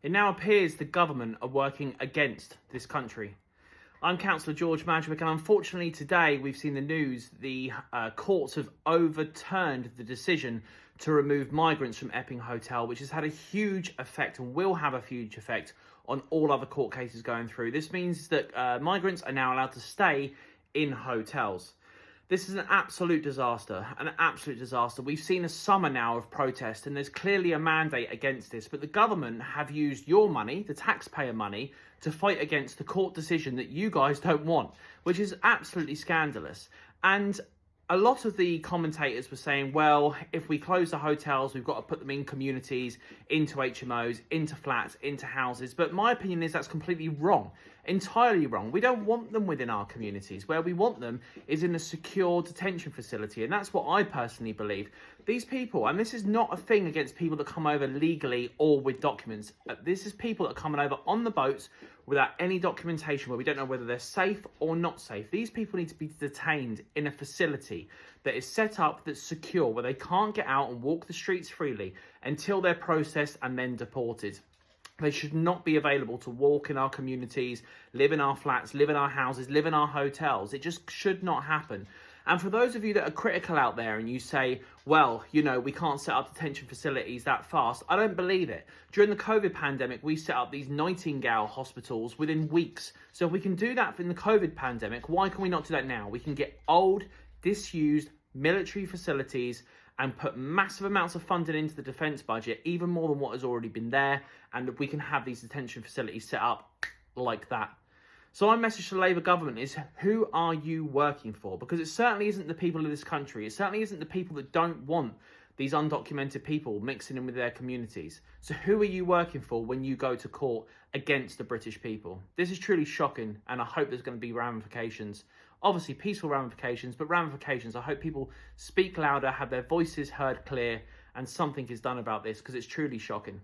It now appears the government are working against this country. I'm Councillor George Madgwick, and unfortunately today we've seen the news. The courts have overturned the decision to remove migrants from Epping Hotel, which has had a huge effect and will have a huge effect on all other court cases going through. This means that migrants are now allowed to stay in hotels. This is an absolute disaster, We've seen a summer now of protest, and there's clearly a mandate against this, but the government have used your money, the taxpayer money, to fight against the court decision that you guys don't want, which is absolutely scandalous. And a lot of the commentators were saying, well, if we close the hotels, we've got to put them in communities, into HMOs, into flats, into houses. But my opinion is that's completely wrong, entirely wrong. We don't want them within our communities. Where we want them is in a secure detention facility. And that's what I personally believe. These people, and this is not a thing against people that come over legally or with documents. This is people that are coming over on the boats without any documentation, where we don't know whether they're safe or not safe. These people need to be detained in a facility that is set up, that's secure, where they can't get out and walk the streets freely until they're processed and then deported. They should not be available to walk in our communities, live in our flats, live in our houses, live in our hotels. It just should not happen. And for those of you that are critical out there and you say, well, you know, we can't set up detention facilities that fast, I don't believe it. During the COVID pandemic, we set up these Nightingale hospitals within weeks. So if we can do that in the COVID pandemic, why can we not do that now? We can get old, disused military facilities and put massive amounts of funding into the defence budget, even more than what has already been there, and we can have these detention facilities set up like that. So my message to the Labour government is, who are you working for? Because it certainly isn't the people of this country. It certainly isn't the people that don't want these undocumented people mixing in with their communities. So who are you working for when you go to court against the British people? This is truly shocking, and I hope there's going to be ramifications. Obviously peaceful ramifications, but ramifications. I hope people speak louder, have their voices heard clear, and something is done about this, because it's truly shocking.